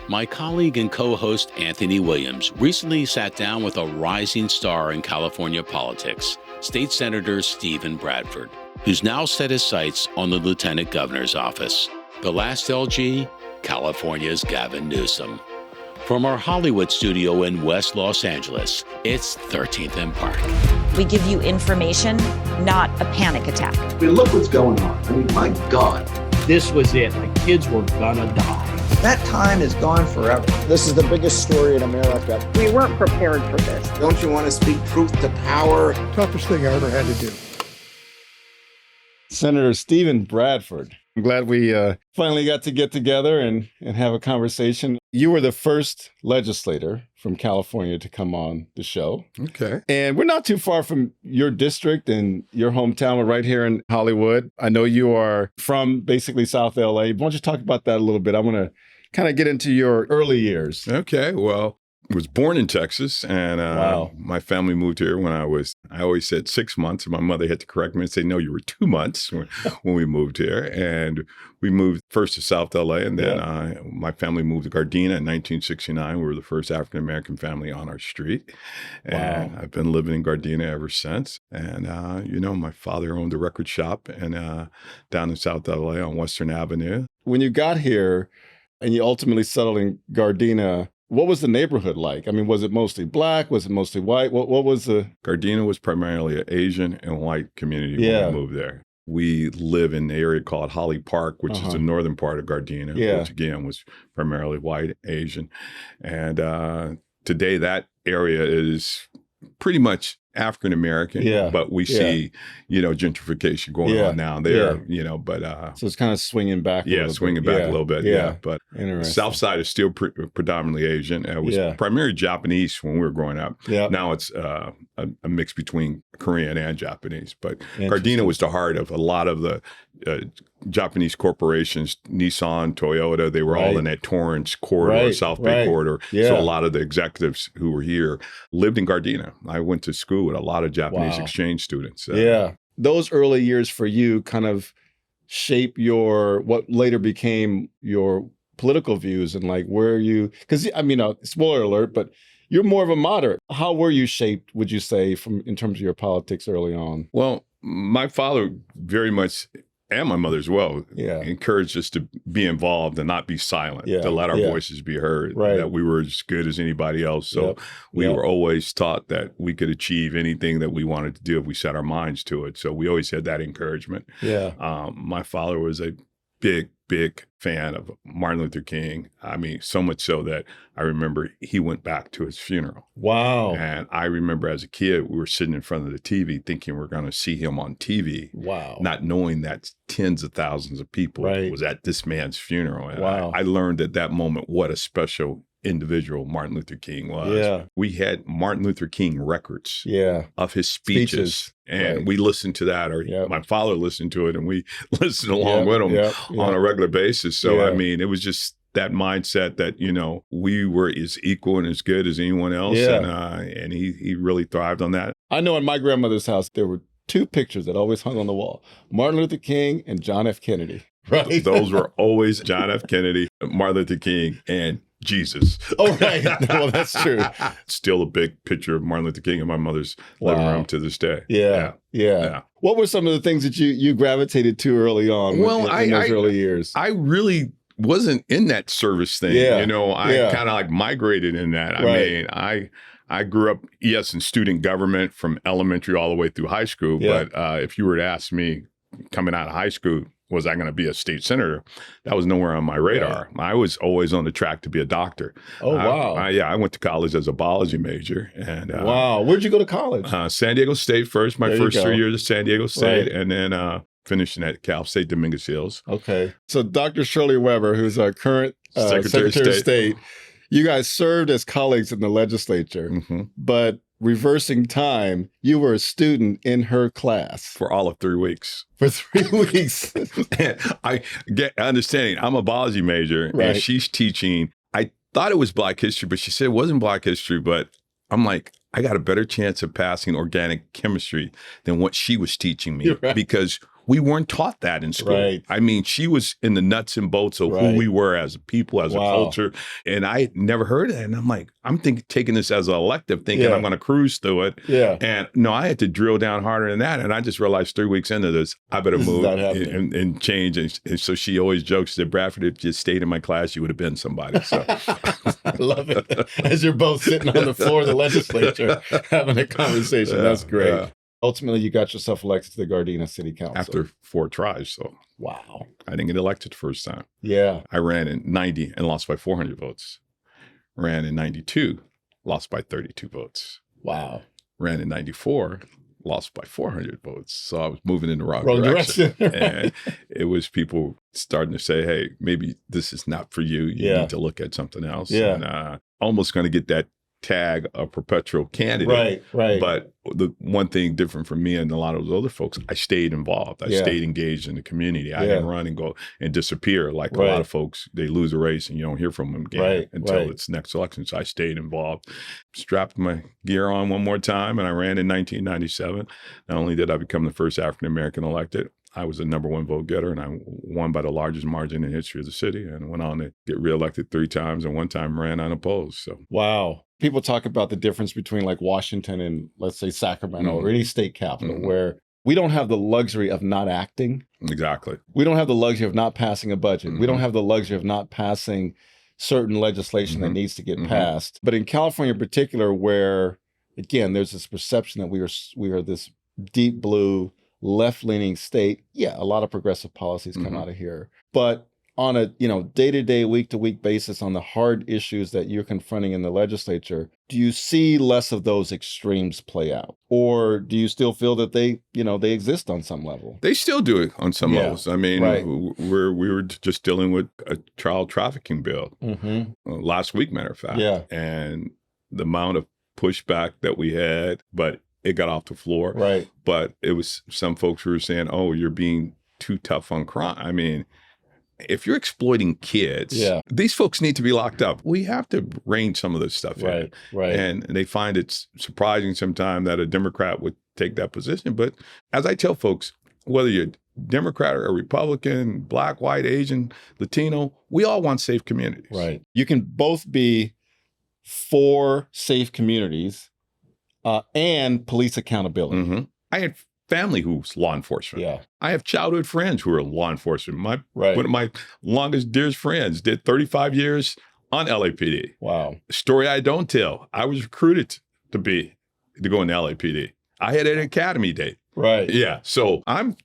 My colleague and co-host Anthony Williams recently sat down with a rising star in California politics, State Senator Stephen Bradford, who's now set his sights on the Lieutenant Governor's office. The last LG, California's Gavin Newsom. From our Hollywood studio in West Los Angeles, it's 13th and Park. We give you information, not a panic attack. I mean, look what's going on. I mean, my God. This was it. My kids were gonna die. That time is gone forever. This is the biggest story in America. We weren't prepared for this. Don't you want to speak truth to power? Toughest thing I ever had to do. Senator Stephen Bradford. I'm glad we finally got to get together and have a conversation. You were the first legislator from California to come on the show. Okay. And we're not too far from your district and your hometown. We're right here in Hollywood. I know you are from basically South LA. Why don't you talk about that a little bit? I want to kind of get into your early years. Okay. Well, I was born in Texas, and Wow. my family moved here when I always said 6 months, and my mother had to correct me and say, no, you were 2 months when we moved here. And we moved first to South LA, and then my family moved to Gardena in 1969. We were the first African-American family on our street. And I've been living in Gardena ever since. And, my father owned a record shop down in South LA on Western Avenue. When you got here and you ultimately settled in Gardena, what was the neighborhood like? I mean, was it mostly black? Was it mostly white? What was the... Gardena was primarily an Asian and white community when we moved there. We live in the area called Holly Park, which is the northern part of Gardena, which again was primarily white, Asian. And today that area is pretty much African American, but we see, gentrification going on now there, but... So it's kind of swinging back a little bit. Swinging back a little bit, but South Side is still predominantly Asian. It was primarily Japanese when we were growing up. Now it's a mix between Korean and Japanese, but Gardena was the heart of a lot of the Japanese corporations, Nissan, Toyota. They were all in that Torrance corridor, South Bay corridor. So a lot of the executives who were here lived in Gardena. I went to school with a lot of Japanese exchange students. Those early years for you kind of shape what later became your political views and like where you, because I mean, spoiler alert, but you're more of a moderate. How were you shaped, would you say, in terms of your politics early on? Well, my father very much, and my mother as well, encouraged us to be involved and not be silent, to let our voices be heard, that we were as good as anybody else. So we were always taught that we could achieve anything that we wanted to do if we set our minds to it. So we always had that encouragement. My father was a big fan of Martin Luther King. I mean, so much so that I remember he went back to his funeral. Wow. And I remember as a kid, we were sitting in front of the TV thinking we're going to see him on TV. Wow. Not knowing that tens of thousands of people was at this man's funeral. And I learned at that moment what a special individual Martin Luther King was. We had Martin Luther King records of his speeches. And we listened to that, or my father listened to it, and we listened along with him on a regular basis. So, I mean, it was just that mindset that, we were as equal and as good as anyone else. And he really thrived on that. I know in my grandmother's house, there were two pictures that always hung on the wall, Martin Luther King and John F. Kennedy. Right. Those were always John F. Kennedy, Martin Luther King, and Jesus. Oh, right. Well, that's true. Still a big picture of Martin Luther King in my mother's living room to this day. Yeah. What were some of the things that you gravitated to early on in those early years? I really wasn't in that service thing. I kind of like migrated in that. I mean, I grew up, in student government from elementary all the way through high school. But if you were to ask me coming out of high school, was I going to be a state senator? That was nowhere on my radar. I was always on the track to be a doctor. Oh, wow. I went to college as a biology major. And wow. Where'd you go to college? San Diego State first, my first 3 years at San Diego State, and then finishing at Cal State Dominguez Hills. Okay. So Dr. Shirley Weber, who's our current Secretary of State, you guys served as colleagues in the legislature, but reversing time, you were a student in her class. For all of 3 weeks. For 3 weeks. I get understanding. I'm a biology major, and she's teaching. I thought it was Black history, but she said it wasn't Black history. But I'm like, I got a better chance of passing organic chemistry than what she was teaching me because We weren't taught that in school. Right. I mean, she was in the nuts and bolts of who we were as a people, as a culture. And I had never heard it. And I'm like, taking this as an elective, thinking I'm going to cruise through it. Yeah. And no, I had to drill down harder than that. And I just realized 3 weeks into this, I better move and change. And so she always jokes that Bradford, if you stayed in my class, you would have been somebody. So I love it. As you're both sitting on the floor of the legislature having a conversation. That's great. Ultimately, you got yourself elected to the Gardena City Council. After 4 tries, so. Wow. I didn't get elected the first time. Yeah. I ran in 90 and lost by 400 votes. Ran in 92, lost by 32 votes. Wow. Ran in 94, lost by 400 votes. So I was moving in the wrong direction. And it was people starting to say, hey, maybe this is not for you. You need to look at something else. Yeah. And almost going to get that tag a perpetual candidate. Right. But the one thing different from me and a lot of those other folks, I stayed involved. I stayed engaged in the community. I didn't run and go and disappear like a lot of folks. They lose a race and you don't hear from them again until it's next election. So I stayed involved, strapped my gear on one more time, and I ran in 1997. Not only did I become the first African-American elected, I was the #1 vote getter, and I won by the largest margin in the history of the city, and went on to get reelected 3 times, and one time ran unopposed. So wow. People talk about the difference between like Washington and, let's say, Sacramento or any state capital, where we don't have the luxury of not acting. Exactly. We don't have the luxury of not passing a budget. We don't have the luxury of not passing certain legislation that needs to get passed. But in California in particular, where, again, there's this perception that we are this deep blue, left-leaning state. Yeah, a lot of progressive policies come out of here. But on a day-to-day, week-to-week basis on the hard issues that you're confronting in the legislature, do you see less of those extremes play out? Or do you still feel that they exist on some level? They still do it on some levels. I mean, we were just dealing with a child trafficking bill last week, matter of fact. Yeah. And the amount of pushback that we had, but it got off the floor. Right. But it was some folks who were saying, oh, you're being too tough on crime. I mean, if you're exploiting kids, these folks need to be locked up. We have to rein some of this stuff in. Right. And they find it's surprising sometimes that a Democrat would take that position. But as I tell folks, whether you're Democrat or Republican, Black, white, Asian, Latino, we all want safe communities. Right. You can both be for safe communities and police accountability. I had family who's law enforcement. Yeah. I have childhood friends who are law enforcement. One of my longest, dearest friends did 35 years on LAPD. Wow. Story I don't tell. I was recruited to go into LAPD. I had an academy date. Right. Yeah. So I'm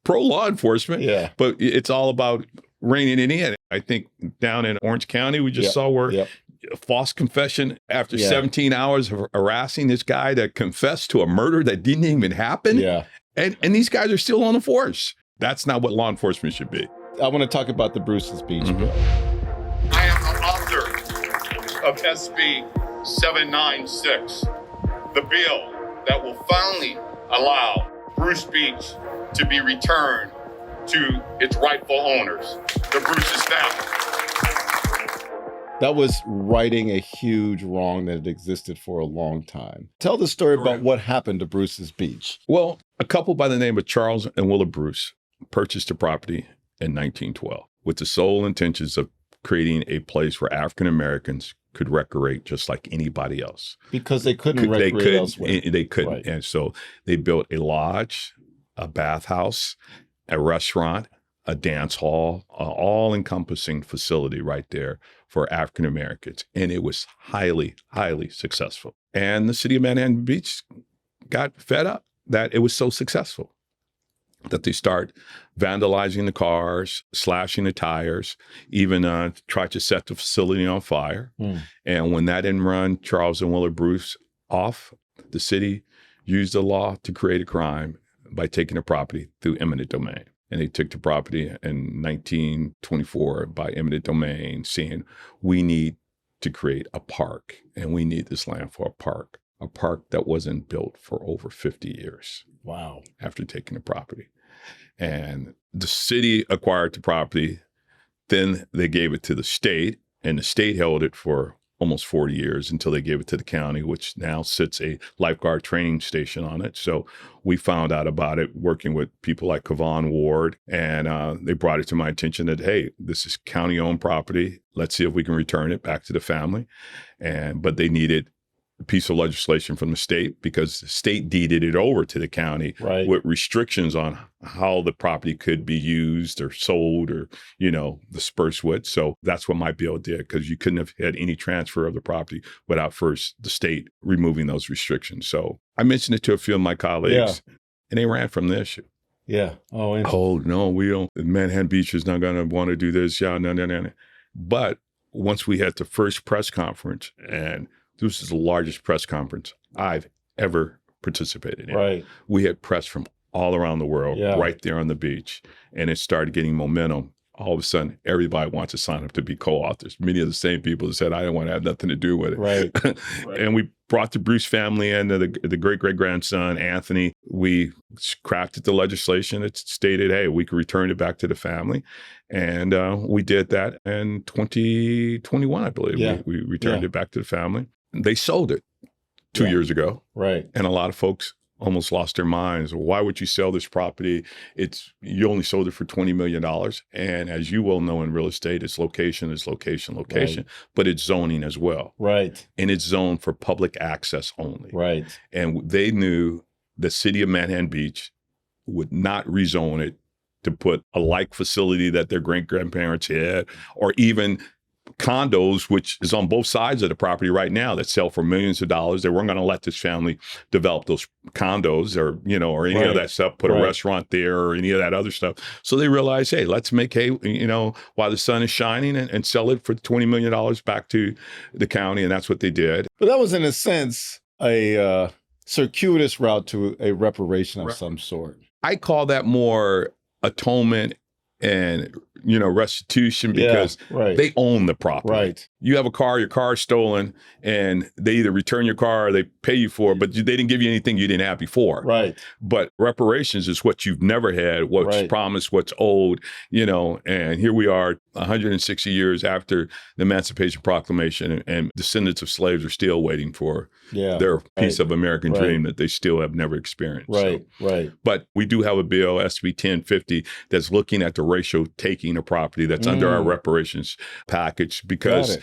pro law enforcement. Yeah. But it's all about reining it in. I think down in Orange County, we just saw where a false confession after 17 hours of harassing this guy that confessed to a murder that didn't even happen. Yeah. And these guys are still on the force. That's not what law enforcement should be. I want to talk about the Bruce's Beach bill. I am the author of SB 796, the bill that will finally allow Bruce Beach to be returned to its rightful owners, the Bruce's family. That was righting a huge wrong that had existed for a long time. Tell the story about what happened to Bruce's Beach. Well, a couple by the name of Charles and Willa Bruce purchased the property in 1912 with the sole intentions of creating a place where African Americans could recreate just like anybody else. Because they couldn't recreate elsewhere. They couldn't. Right. And so they built a lodge, a bathhouse, a restaurant, a dance hall, an all-encompassing facility right there for African Americans. And it was highly, highly successful. And the city of Manhattan Beach got fed up that it was so successful that they start vandalizing the cars, slashing the tires, even tried to set the facility on fire. And when that didn't run Charles and Willa Bruce off, the city used the law to create a crime by taking the property through eminent domain. And they took the property in 1924 by eminent domain, saying, we need to create a park, and we need this land for a park that wasn't built for over 50 years. Wow. After taking the property. And the city acquired the property. Then they gave it to the state, and the state held it for almost 40 years until they gave it to the county, which now sits a lifeguard training station on it. So we found out about it working with people like Kavon Ward, and they brought it to my attention that, hey, this is county-owned property. Let's see if we can return it back to the family. But they needed a piece of legislation from the state because the state deeded it over to the county with restrictions on how the property could be used or sold or, dispersed with. So that's what my bill did, because you couldn't have had any transfer of the property without first the state removing those restrictions. So I mentioned it to a few of my colleagues and they ran from the issue. Yeah. Oh, no, we don't. Manhattan Beach is not going to want to do this. Yeah, no. But once we had the first press conference, and this is the largest press conference I've ever participated in. Right. We had press from all around the world right there on the beach, and it started getting momentum. All of a sudden, everybody wants to sign up to be co-authors. Many of the same people that said, I don't want to have nothing to do with it. Right. And we brought the Bruce family in, the great-great-grandson, Anthony. We crafted the legislation that stated, hey, we could return it back to the family. And we did that in 2021, I believe. We returned it back to the family. They sold it 2 years ago. Right. And a lot of folks almost lost their minds. Why would you sell this property? You only sold it for $20 million. And as you well know in real estate, it's location, right. But it's zoning as well. Right. And it's zoned for public access only. Right. And they knew the city of Manhattan Beach would not rezone it to put a like facility that their great-grandparents had, or even condos, which is on both sides of the property right now, that sell for millions of dollars. They weren't going to let this family develop those condos or any of that stuff, put a restaurant there or any of that other stuff. So they realized, hey, let's make while the sun is shining and sell it for $20 million back to the county. And that's what they did. But that was, in a sense, a circuitous route to a reparation of some sort. I call that more atonement and restitution, because they own the property. Right. You have a car, your car is stolen, and they either return your car or they pay you for it, but they didn't give you anything you didn't have before. Right. But reparations is what you've never had, what's promised, what's owed, and here we are 160 years after the Emancipation Proclamation, and descendants of slaves are still waiting for their piece of American dream that they still have never experienced. Right. But we do have a bill, SB 1050, that's looking at the racial taking of property that's under our reparations package, because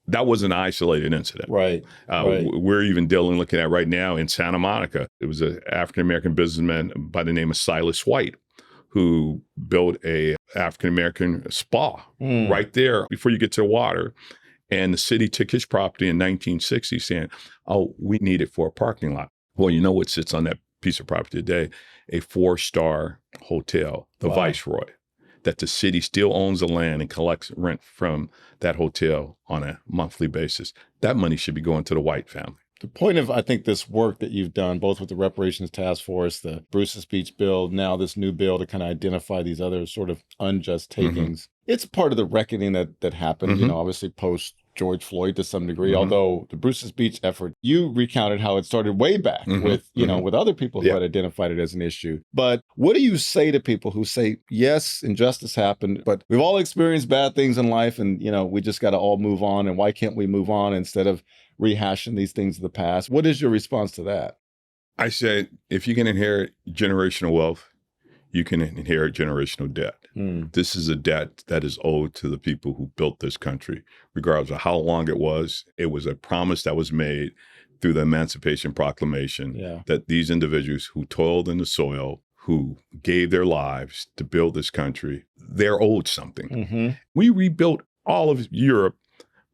that was an isolated incident. Right. We're even looking at right now in Santa Monica. It was an African-American businessman by the name of Silas White who built a African-American spa right there before you get to the water. And the city took his property in 1960 saying, oh, we need it for a parking lot. Well, you know what sits on that piece of property today? A 4-star hotel, the Viceroy, that the city still owns the land and collects rent from that hotel on a monthly basis. That money should be going to the White family. The point of, I think, this work that you've done, both with the Reparations Task Force, the Bruce's Beach bill, now this new bill to kind of identify these other sort of unjust takings, it's part of the reckoning that happened, obviously post George Floyd to some degree, although the Bruce's Beach effort, you recounted how it started way back with, with other people who had identified it as an issue. But what do you say to people who say, yes, injustice happened, but we've all experienced bad things in life and, we just got to all move on, and why can't we move on instead of rehashing these things of the past? What is your response to that? I said, if you can inherit generational wealth, you can inherit generational debt. This is a debt that is owed to the people who built this country, regardless of how long it was. It was a promise that was made through the Emancipation Proclamation that these individuals who toiled in the soil, who gave their lives to build this country, they're owed something. We rebuilt all of Europe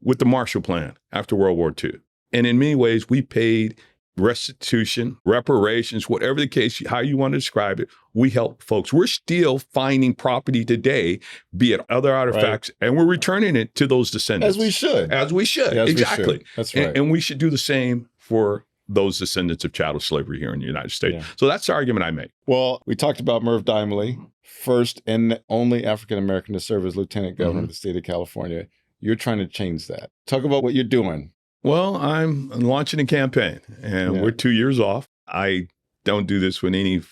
with the Marshall Plan after World War II. And in many ways, we paid restitution, reparations, whatever the case, how you want to describe it, we help folks. We're still finding property today, be it other artifacts, and we're returning it to those descendants. As we should. Exactly. We should. That's right. And we should do the same for those descendants of chattel slavery here in the United States. So that's the argument I make. Well, we talked about Merv Dimely, first and only African-American to serve as lieutenant governor of the state of California. You're trying to change that. Talk about what you're doing. Well, I'm launching a campaign, and we're 2 years off. I don't do this with any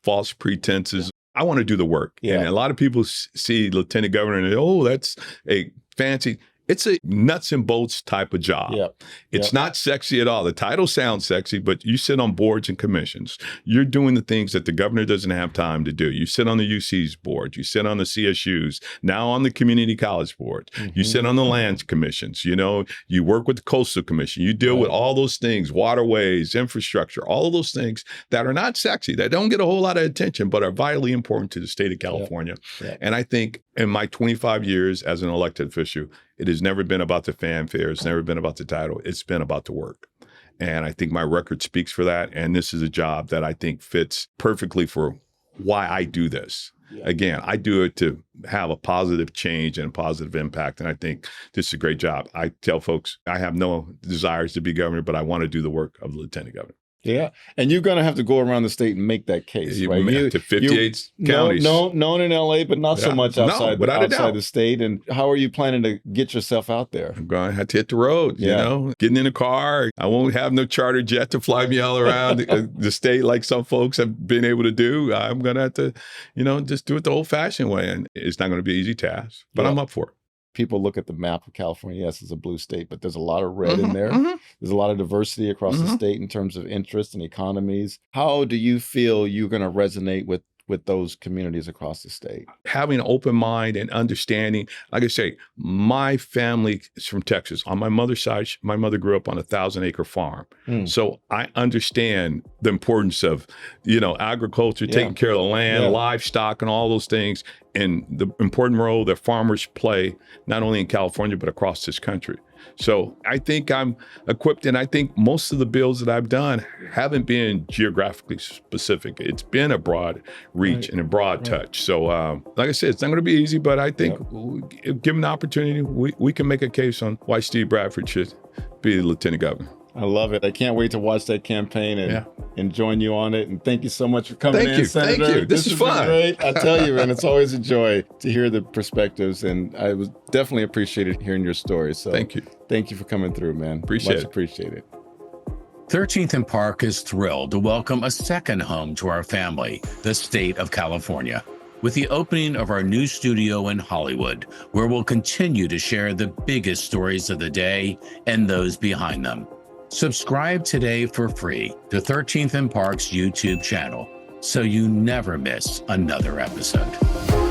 false pretenses. I want to do the work. And a lot of people see lieutenant governor and, oh, that's a fancy. It's a nuts and bolts type of job. Yep. It's not sexy at all. The title sounds sexy, but you sit on boards and commissions. You're doing the things that the governor doesn't have time to do. You sit on the UC's board. You sit on the CSU's, now on the community college board. You sit on the land commissions. You know, you work with the coastal commission. You deal with all those things, waterways, infrastructure, all of those things that are not sexy, that don't get a whole lot of attention, but are vitally important to the state of California. And I think in my 25 years as an elected official, it has never been about the fanfare. It's never been about the title. It's been about the work. And I think my record speaks for that. And this is a job that I think fits perfectly for why I do this. Again, I do it to have a positive change and a positive impact. And I think this is a great job. I tell folks, I have no desires to be governor, but I want to do the work of the lieutenant governor. Yeah. And you're going to have to go around the state and make that case, right? To 58 counties. Known in LA, but not so much outside the state. And how are you planning to get yourself out there? I'm going to have to hit the road, you know, getting in a car. I won't have no charter jet to fly me all around the state like some folks have been able to do. I'm going to have to, you know, just do it the old fashioned way. And it's not going to be an easy task, but I'm up for it. People look at the map of California. Yes, it's a blue state, but there's a lot of red in there. There's a lot of diversity across the state in terms of interests and economies. How do you feel you're going to resonate with those communities across the state? Having an open mind and understanding. Like I say, my family is from Texas. On my mother's side, my mother grew up on a 1,000-acre farm. So I understand the importance of, you know, agriculture, taking care of the land, livestock, and all those things, and the important role that farmers play, not only in California, but across this country. So I think I'm equipped, and I think most of the bills that I've done haven't been geographically specific. It's been a broad reach and a broad touch. So like I said, it's not going to be easy, but I think given the opportunity, we can make a case on why Steve Bradford should be the lieutenant governor. I love it. I can't wait to watch that campaign and join you on it. And thank you so much for coming in, Senator. Thank you. This is fun. Great. I tell you, man, it's always a joy to hear the perspectives. And I was definitely appreciated hearing your story. So thank you. Thank you for coming through, man. Appreciate it. Appreciated. 13th and Park is thrilled to welcome a second home to our family, the state of California, with the opening of our new studio in Hollywood, where we'll continue to share the biggest stories of the day and those behind them. Subscribe today for free to 13th and Park's YouTube channel so you never miss another episode.